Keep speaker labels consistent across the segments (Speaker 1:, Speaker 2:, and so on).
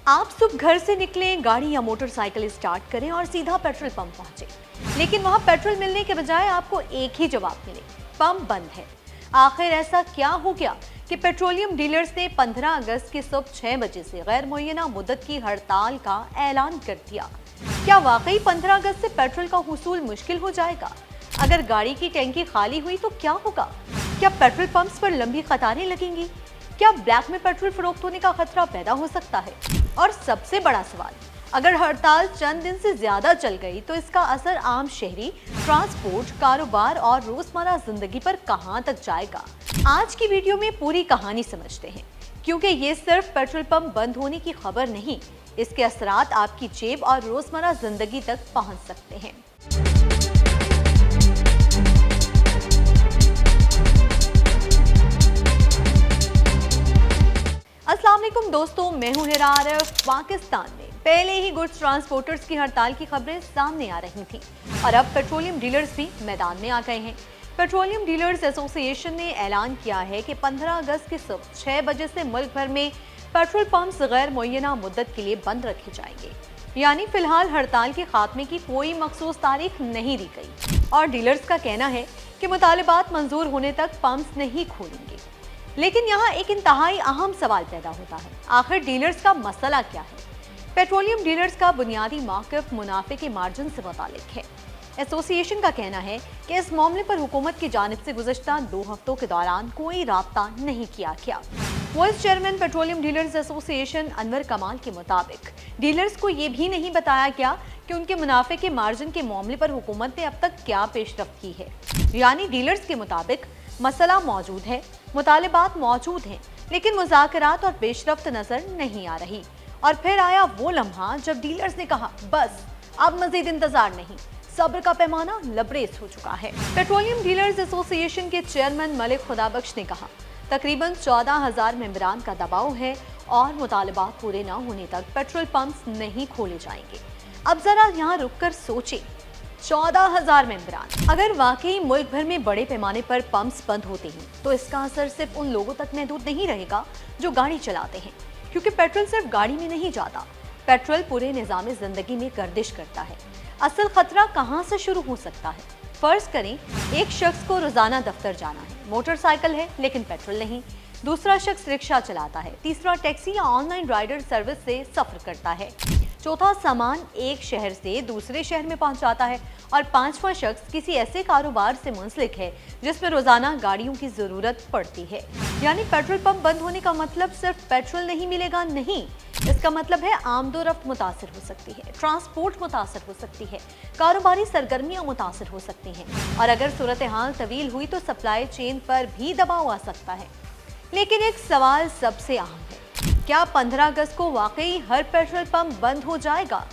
Speaker 1: आप सुबह घर से निकलें, गाड़ी या मोटरसाइकिल स्टार्ट करें और सीधा पेट्रोल पंप पहुंचे, लेकिन वहां पेट्रोल मिलने के बजाय आपको एक ही जवाब मिले, पंप बंद है। आखिर ऐसा क्या हो गया कि पेट्रोलियम डीलर्स ने 15 अगस्त की सुबह 6 बजे से गैर मुअय्यना मुद्दत की हड़ताल का ऐलान कर दिया? क्या वाकई 15 अगस्त से पेट्रोल का हुसूल मुश्किल हो जाएगा? अगर गाड़ी की टैंकी खाली हुई तो क्या होगा? क्या पेट्रोल पंप्स पर लंबी कतारें लगेंगी? क्या ब्लैक में पेट्रोल फरोख्त होने का खतरा पैदा हो सकता है? और सबसे बड़ा सवाल, अगर हड़ताल चंद दिन से ज्यादा चल गई तो इसका असर आम शहरी, ट्रांसपोर्ट, कारोबार और रोजमर्रा जिंदगी पर कहां तक जाएगा? आज की वीडियो में पूरी कहानी समझते हैं, क्योंकि ये सिर्फ पेट्रोल पंप बंद होने की खबर नहीं, इसके असरात आपकी जेब और रोजमर्रा जिंदगी तक पहुंच सकते हैं। अस्सलाम वालेकुम दोस्तों, मैं हूं हिरा आरिफ। पाकिस्तान में पहले ही गुड्स ट्रांसपोर्टर्स की हड़ताल की खबरें सामने आ रही थीं और अब पेट्रोलियम डीलर्स भी मैदान में आ गए हैं। पेट्रोलियम डीलर्स एसोसिएशन ने ऐलान किया है कि 15 अगस्त की सुबह 6 बजे से मुल्क भर में पेट्रोल पंप्स गैर मुअय्यना मुद्दत के लिए बंद रखे जाएंगे। यानी फिलहाल हड़ताल के खात्मे की कोई मखसूस तारीख नहीं दी गई और डीलर्स का कहना है कि मुतालिबात मंजूर होने तक पंप्स नहीं खोलेंगे। लेकिन यहाँ एक इंतहाई अहम सवाल पैदा होता है, आखिर डीलर्स का मसला क्या है? पेट्रोलियम डीलर्स का बुनियादी मौक़िफ़ मुनाफे के मार्जिन से मुतालिक है। एसोसिएशन का कहना है कि इस मामले पर हुकूमत की जानिब से गुज़श्ता 2 हफ्तों के दौरान कोई राब्ता नहीं किया गया। Vice chairman petroleum dealers association Anwar कमाल के मुताबिक डीलर्स को ये भी नहीं बताया गया कि उनके मुनाफे के मार्जिन के मामले पर हुकूमत ने अब तक क्या पेशरफ्त की है। यानी डीलर्स के मुताबिक मसला मौजूद है, मुतालिबात मौजूद हैं, लेकिन मुज़ाकरात और पेशरफ्त नजर नहीं आ रही। और फिर आया वो लम्हा जब डीलर्स ने कहा, बस अब मजीद इंतजार नहीं, सब्र का पैमाना लबरेज हो चुका है। पेट्रोलियम डीलर्स एसोसिएशन के चेयरमैन मलिक खुदाबख्श ने कहा, तकरीबन 14,000 मेंबरान का दबाव है और मुतालिबात पूरे न होने तक पेट्रोल पंप्स नहीं खोले जाएंगे। अब जरा यहाँ रुक कर सोचें, 14,000 मेंबरान, अगर वाकई मुल्क भर में बड़े पैमाने पर पंप्स बंद होते हैं तो इसका असर सिर्फ उन लोगों तक महदूद नहीं रहेगा जो गाड़ी चलाते हैं, क्योंकि पेट्रोल सिर्फ गाड़ी में नहीं जाता, पेट्रोल पूरे निज़ाम ज़िंदगी में गर्दिश करता है। असल खतरा कहाँ से शुरू हो सकता है? फर्ज करें एक शख्स को रोजाना दफ्तर जाना है, मोटरसाइकिल है लेकिन पेट्रोल नहीं। दूसरा शख्स रिक्शा चलाता है, तीसरा टैक्सी या ऑनलाइन राइडर सर्विस से सफर करता है, चौथा सामान एक शहर से दूसरे शहर में पहुंचाता है और पांचवा शख्स किसी ऐसे कारोबार से मुंसलिक है जिसमें रोजाना गाड़ियों की जरूरत पड़ती है। यानी पेट्रोल पंप बंद होने का मतलब सिर्फ पेट्रोल नहीं मिलेगा नहीं, इसका मतलब है आमदोरफ्त मुतासर हो सकती है, ट्रांसपोर्ट मुतासर हो सकती है, कारोबारी सरगर्मियां मुतासर हो सकती हैं और अगर सूरत हाल तवील हुई तो सप्लाई चेन पर भी दबाव आ सकता है। लेकिन एक सवाल सबसे अहम है, क्या 15 अगस्त को वाकई हर पेट्रोल पंप बंद हो जाएगा?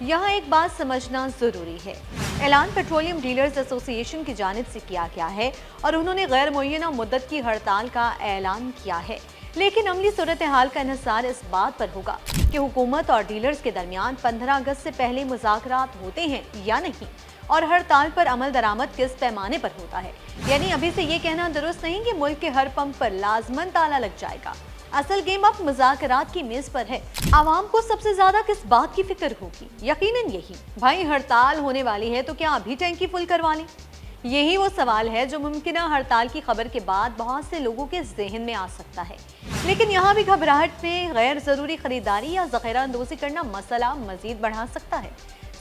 Speaker 1: यहाँ एक बात समझना जरूरी है, ऐलान पेट्रोलियम डीलर्स एसोसिएशन की जानिब से किया गया है और उन्होंने गैर मुअय्यना मुद्दत की हड़ताल का ऐलान किया है, लेकिन अमली सूरत हाल का इन्हिसार इस बात पर होगा कि हुकूमत और डीलर्स के दरमियान 15 अगस्त से पहले मुज़ाकरात होते हैं या नहीं और हड़ताल पर अमल दरामद किस पैमाने पर होता है। यानी अभी से ये कहना दुरुस्त नहीं कि मुल्क के हर पंप पर लाजमन ताला लग जाएगा। असल गेम अब मुज़ाकरात की मेज पर है। आवाम को सबसे ज्यादा किस बात की फिक्र होगी? यकीनन यही, भाई हड़ताल होने वाली है तो क्या अभी टैंकी फुल करवा लें? यही वो सवाल है जो मुमकिना हड़ताल की खबर के बाद बहुत से लोगों के जहन में आ सकता है। लेकिन यहाँ भी घबराहट में गैर जरूरी खरीदारी या ज़ख़ीरा अंदोज़ी करना मसला मजीद बढ़ा सकता है।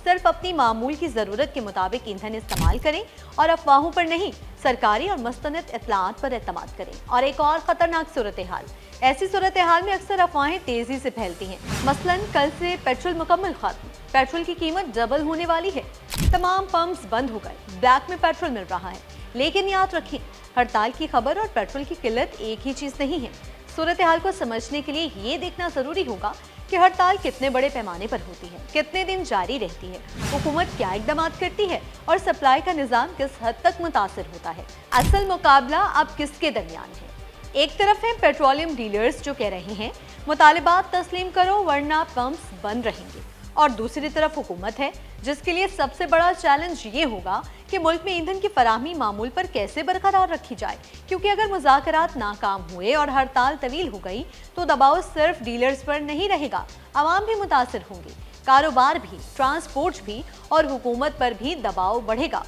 Speaker 1: सिर्फ अपनी मामूल की ज़रूरत के मुताबिक ईंधन इस्तेमाल करें और अफवाहों पर नहीं, सरकारी और मुस्तनद इत्तलाआत पर एतमाद करें। और एक और ख़तरनाक सूरत हाल, ऐसी सूरत हाल में अक्सर अफवाहें तेज़ी से फैलती हैं। मसलन कल से पेट्रोल मुकम्मल खत्म, पेट्रोल की कीमत डबल होने वाली है, तमाम पंप्स बंद हो गए, ब्लैक में पेट्रोल मिल रहा है। लेकिन याद रखें, हड़ताल की खबर और पेट्रोल की किल्लत एक ही चीज़ नहीं है। सूरत हाल को समझने के लिए ये देखना ज़रूरी होगा कि हड़ताल कितने बड़े पैमाने पर होती है, कितने दिन जारी रहती है, हुकूमत क्या इक़दाम करती है और सप्लाई का निज़ाम किस हद तक मुतासर होता है। असल मुकाबला अब किसके दरमियान है? एक तरफ है पेट्रोलियम डीलर्स जो कह रहे हैं मुतालिबात तस्लीम करो वरना पंप्स बंद रहेंगे, और दूसरी तरफ हुकूमत है, जिसके लिए सबसे बड़ा चैलेंज ये होगा कि मुल्क में ईंधन की फराहमी मामूल पर कैसे बरकरार रखी जाए, क्योंकि अगर मुज़ाकरात नाकाम हुए और हड़ताल तवील हो गई तो दबाव सिर्फ डीलर्स पर नहीं रहेगा, आवाम भी मुतासिर होंगे, कारोबार भी, ट्रांसपोर्ट भी और हुकूमत पर भी दबाव बढ़ेगा।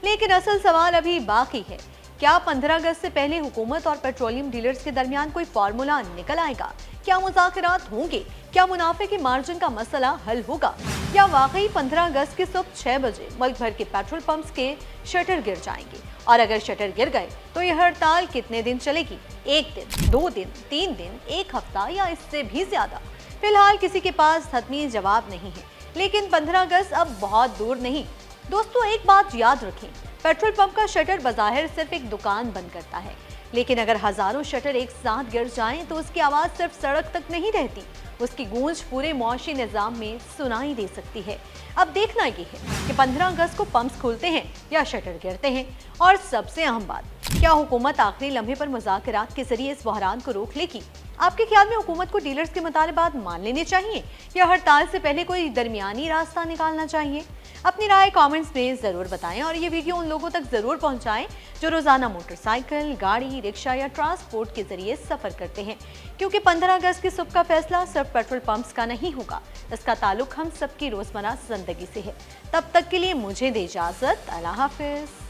Speaker 1: लेकिन असल सवाल अभी बाकी है, क्या 15 अगस्त से पहले हुकूमत और पेट्रोलियम डीलर्स के दरमियान कोई फार्मूला निकल आएगा? क्या मुज़ाकरात होंगे? क्या मुनाफे के मार्जिन का मसला हल होगा, या वाकई 15 अगस्त की सुबह 6 बजे मुल्क भर के पेट्रोल पंप्स के शटर गिर जाएंगे? और अगर शटर गिर गए तो यह हड़ताल कितने दिन चलेगी? 1 दिन, 2 दिन, 3 दिन, 1 हफ्ता या इससे भी ज्यादा? फिलहाल किसी के पास हतमी जवाब नहीं है, लेकिन 15 अगस्त अब बहुत दूर नहीं। दोस्तों, एक बात याद रखें, पेट्रोल पंप का शटर बज़ाहिर सिर्फ एक दुकान बंद करता है, लेकिन अगर हजारों शटर एक साथ गिर जाएं तो उसकी आवाज़ सिर्फ सड़क तक नहीं रहती, उसकी गूंज पूरे मुआशी निज़ाम में सुनाई दे सकती है। अब देखना ये है कि 15 अगस्त को पंप्स खुलते हैं या शटर गिरते हैं। और सबसे अहम बात, क्या हुकूमत आखिरी लम्हे पर मुज़ाकरात के जरिए इस बहरान को रोक लेगी? आपके ख्याल में हुकूमत को डीलर्स के मुतालबात मान लेने चाहिए या हड़ताल से पहले कोई दरमियानी रास्ता निकालना चाहिए? अपनी राय कमेंट्स में ज़रूर बताएं और ये वीडियो उन लोगों तक ज़रूर पहुंचाएं जो रोज़ाना मोटरसाइकिल, गाड़ी, रिक्शा या ट्रांसपोर्ट के जरिए सफ़र करते हैं, क्योंकि 15 अगस्त की सुबह का फैसला सिर्फ पेट्रोल पंप्स का नहीं होगा, इसका ताल्लुक हम सबकी रोज़मर्रा ज़िंदगी से है। तब तक के लिए मुझे दे इजाज़त, अल्लाह हाफिज़।